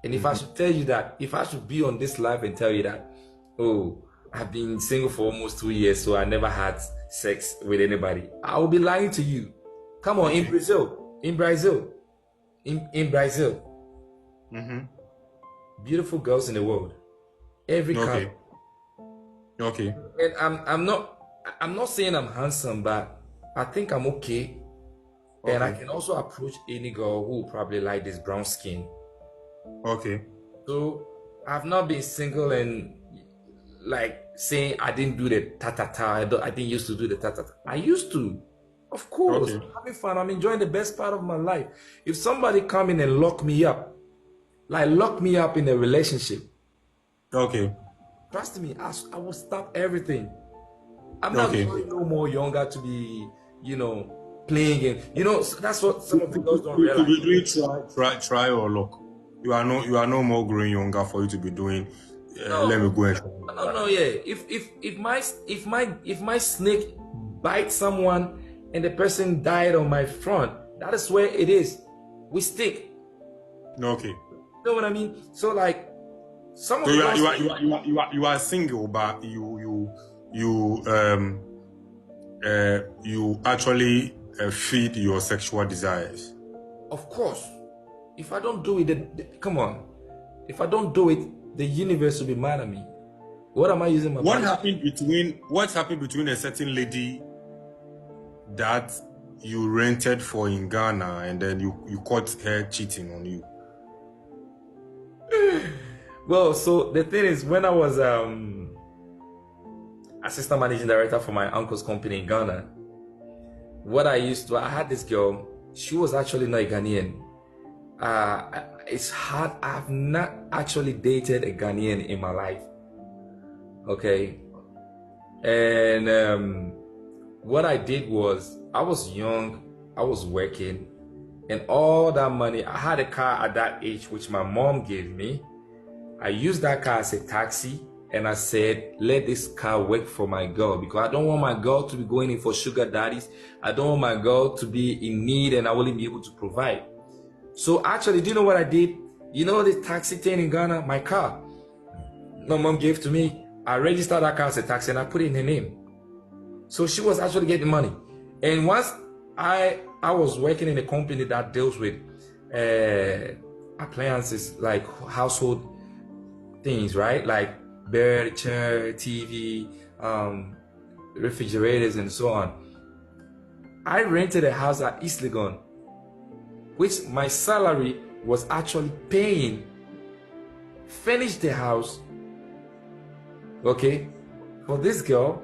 And if I should tell you that, if I should be on this live and tell you that, oh, I've been single for almost 2 years, so I never had sex with anybody, I will be lying to you. Come on, in Brazil, in Brazil, beautiful girls in the world, every color. Okay. And I'm not saying I'm handsome, but I think I'm okay. And I can also approach any girl who probably like this brown skin. Okay. So I've not been single and like saying I didn't do the ta-ta-ta. I didn't used to do the ta-ta-ta. I used to. Of course. I'm having fun. I'm enjoying the best part of my life. If somebody come in and lock me up, like lock me up in a relationship. Okay. Trust me, I will stop everything. I'm not going no more younger to be, playing game. That's what some of the girls don't realize. To be doing try or look. You are no more growing younger for you to be doing. Let me go and. No, yeah. If my snake bites someone and the person died on my front, that is where it is. We stick. Okay. You know what I mean? So like, some of so the you are single, but you actually feed your sexual desires. Of course. If I don't do it, come on. If I don't do it, the universe will be mad at me. What am I using my What happened between a certain lady that you rented for in Ghana and then you caught her cheating on you? Well, so the thing is, when I was assistant managing director for my uncle's company in Ghana, I had this girl. She was actually not a Ghanaian. It's hard. I've not actually dated a Ghanaian in my life. Okay. And what I did was, I was young, I was working, and all that money, I had a car at that age, which my mom gave me. I used that car as a taxi, and I said, let this car work for my girl, because I don't want my girl to be going in for sugar daddies. I don't want my girl to be in need and I wouldn't be able to provide. So actually, do you know what I did? You know the taxi thing in Ghana? My car, my mom gave to me. I registered that car as a taxi and I put it in her name. So she was actually getting money. And once I was working in a company that deals with appliances, like household things, right? Like bed, chair, TV, refrigerators, and so on. I rented a house at East Legon, which my salary was actually paying. Finished the house, okay, for this girl,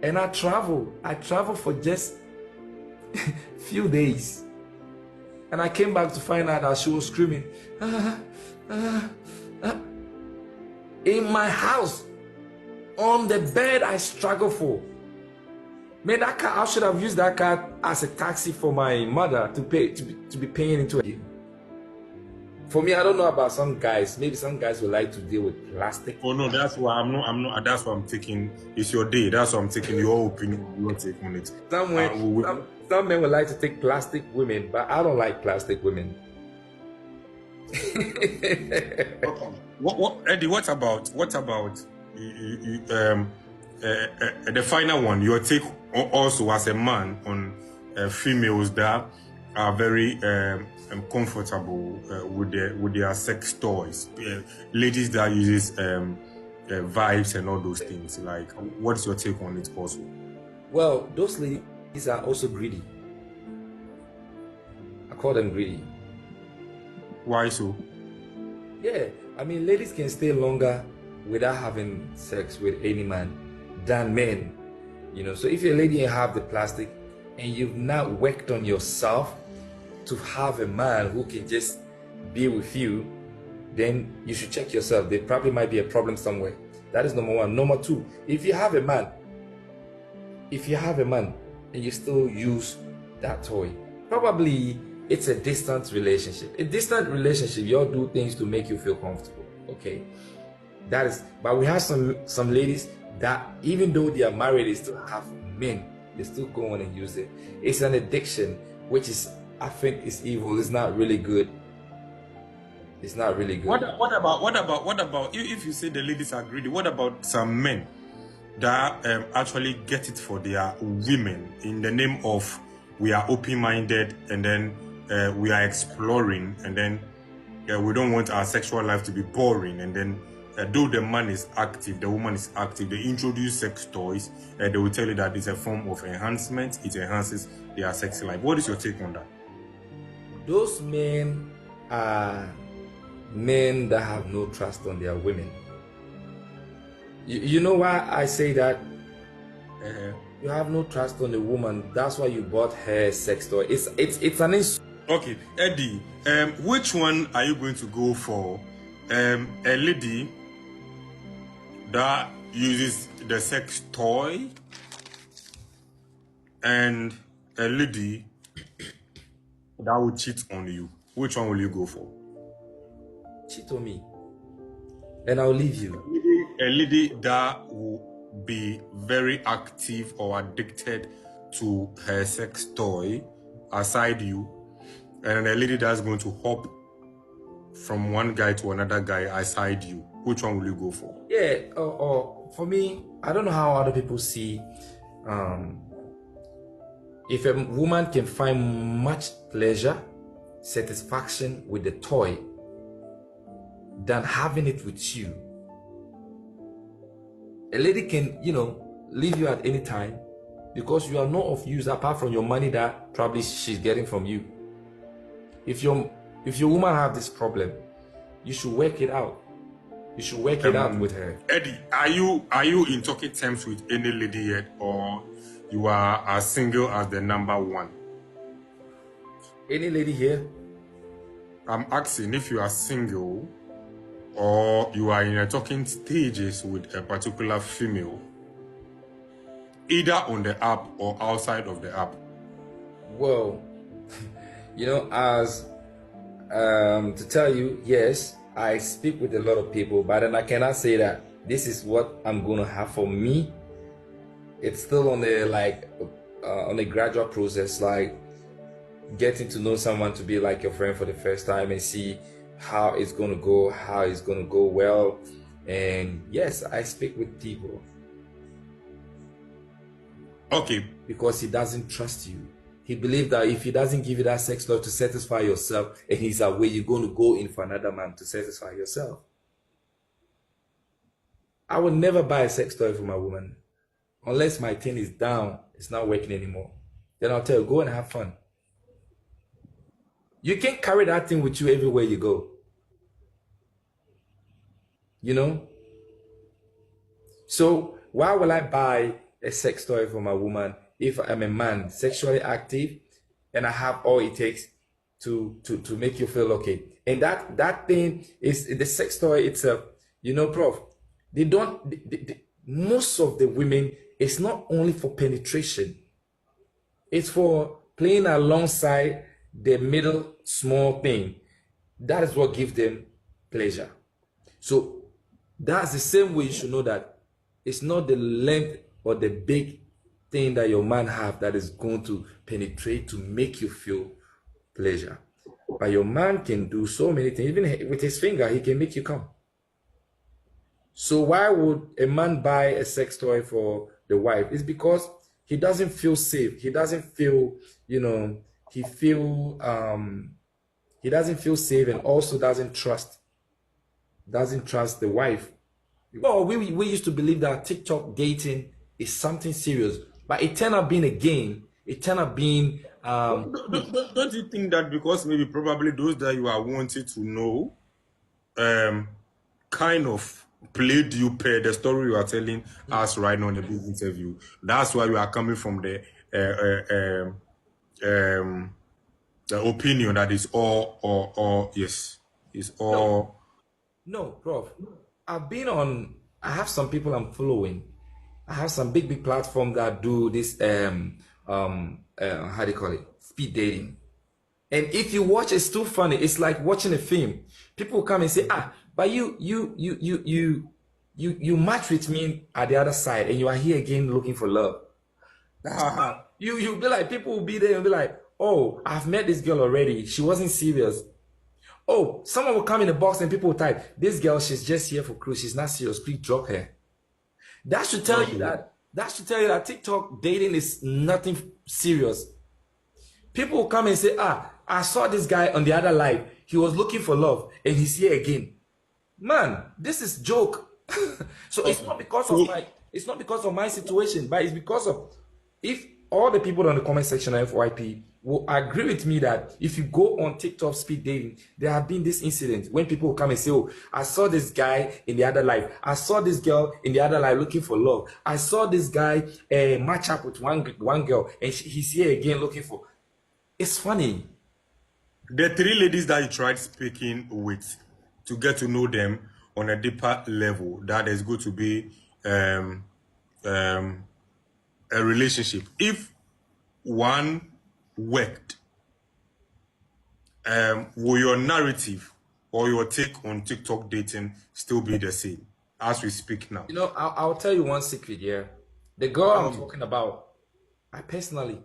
and I traveled for just few days, and I came back to find out that she was screaming in my house, on the bed I struggled for. Man, that car, I should have used that car as a taxi for my mother to be paying into it. For me, I don't know about some guys. Maybe some guys would like to deal with plastic. Oh no, that's why I'm not. That's why I'm taking. It's your day. That's why I'm taking your opinion. You won't take on it. Some men would like to take plastic women, but I don't like plastic women. What Eddie? What about the final one? Your take also as a man on females that are very comfortable with their sex toys, ladies that uses vibes and all those things. Like, what's your take on it also? Well, those ladies are also greedy. I call them greedy. Why so? Yeah, I mean, ladies can stay longer without having sex with any man than men. So if you're a lady and have the plastic and you've not worked on yourself to have a man who can just be with you, then you should check yourself. There probably might be a problem somewhere. That is number one. Number two, if you have a man and you still use that toy, probably it's a distant relationship. A distant relationship, you all do things to make you feel comfortable. Okay, that is. But we have some ladies that even though they are married, they still have men. They still go on and use it. It's an addiction, which is, I think, is evil. It's not really good. It's not really good. What about if you say the ladies are greedy? What about some men that actually get it for their women in the name of we are open-minded, and then we are exploring, and then we don't want our sexual life to be boring, and then though the man is active, the woman is active, they introduce sex toys, they will tell you that it's a form of enhancement, it enhances their sex life. What is your take on that? Those men are men that have no trust on their women. You know why I say that? You have no trust on the woman. That's why you bought her sex toy. It's an insult. Okay, Eddie, which one are you going to go for? A lady that uses the sex toy, and a lady that will cheat on you. Which one will you go for? Cheat on me, and I'll leave you. A lady that will be very active or addicted to her sex toy aside you, and a lady that's going to hop from one guy to another guy aside you. Which one will you go for? Yeah, for me, I don't know how other people see. If a woman can find much pleasure, satisfaction with the toy than having it with you, a lady can, leave you at any time because you are not of use apart from your money that probably she's getting from you. If your woman have this problem, you should work it out. You should work it out with her. Eddie, are you in talking terms with any lady yet, or you are as single as the number one? Any lady here? I'm asking if you are single or you are in a talking stages with a particular female, either on the app or outside of the app. Well, as to tell you, yes, I speak with a lot of people, but then I cannot say that this is what I'm gonna have for me. It's still on a gradual process, like getting to know someone to be like your friend for the first time and see how it's gonna go well. And yes, I speak with people. Okay. Because he doesn't trust you. He believes that if he doesn't give you that sex toy to satisfy yourself and he's away, you're going to go in for another man to satisfy yourself. I would never buy a sex toy for my woman unless my thing is down, it's not working anymore. Then I'll tell you, go and have fun. You can't carry that thing with you everywhere you go. So why will I buy a sex toy for my woman if I'm a man sexually active and I have all it takes to make you feel okay? And that thing is the sex toy itself. Prof, most of the women, it's not only for penetration, it's for playing alongside the middle small thing. That is what gives them pleasure. So that's the same way you should know that it's not the length or the big thing that your man have that is going to penetrate to make you feel pleasure. But your man can do so many things. Even with his finger, he can make you come. So why would a man buy a sex toy for the wife? It's because he doesn't feel safe. He doesn't feel, he doesn't feel safe, and also doesn't trust the wife. Well, we used to believe that TikTok dating is something serious, but it turned out being a game. It turned out being don't you think that because maybe probably those that you are wanting to know kind of played you per the story you are telling us right now in the big interview? That's why you are coming from the opinion that is all yes, is all. No, Prof. I have some people I'm following. I have some big platforms that do this how do you call it? Speed dating. And if you watch, it's too funny. It's like watching a film. People will come and say, but you match with me at the other side and you are here again looking for love. You'll be like, people will be there and be like, oh, I've met this girl already. She wasn't serious. Oh, someone will come in the box and people will type, this girl, she's just here for cruise. She's not serious. Please drop her. That should tell you that TikTok dating is nothing serious. People will come and say, I saw this guy on the other live. He was looking for love and he's here again. Man, this is joke. So it's not because of my situation, but it's because of, if all the people on the comment section of FYP will agree with me that if you go on TikTok speed dating, there have been this incident when people will come and say, oh, I saw this guy in the other life. I saw this girl in the other life looking for love. I saw this guy match up with one girl and he's here again looking for. It's funny. The 3 ladies that you tried speaking with to get to know them on a deeper level, that is going to be a relationship. If one worked, will your narrative or your take on TikTok dating still be the same as we speak now? You know, I'll tell you one secret here. The girl I'm talking about, I personally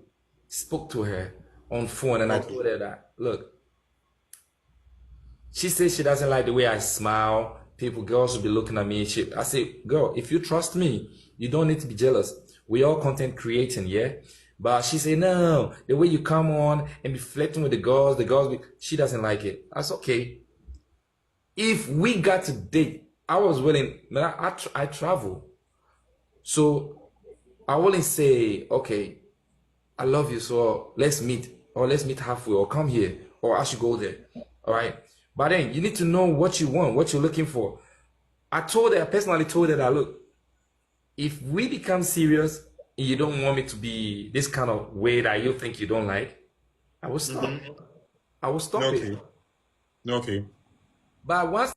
spoke to her on phone and I told her that, look, she says she doesn't like the way I smile. Girls will be looking at me. I say, girl, if you trust me, you don't need to be jealous. We all content creating, yeah? But she said, no, the way you come on and be flirting with the girls, she doesn't like it. That's okay. If we got to date, I was willing, man, I travel. So I wouldn't say, okay, I love you, so let's meet, or let's meet halfway, or come here, or I should go there. All right. But then you need to know what you want, what you're looking for. I personally told her that, look, if we become serious and you don't want me to be this kind of way that you think you don't like, I will stop. I will stop it. Okay. But once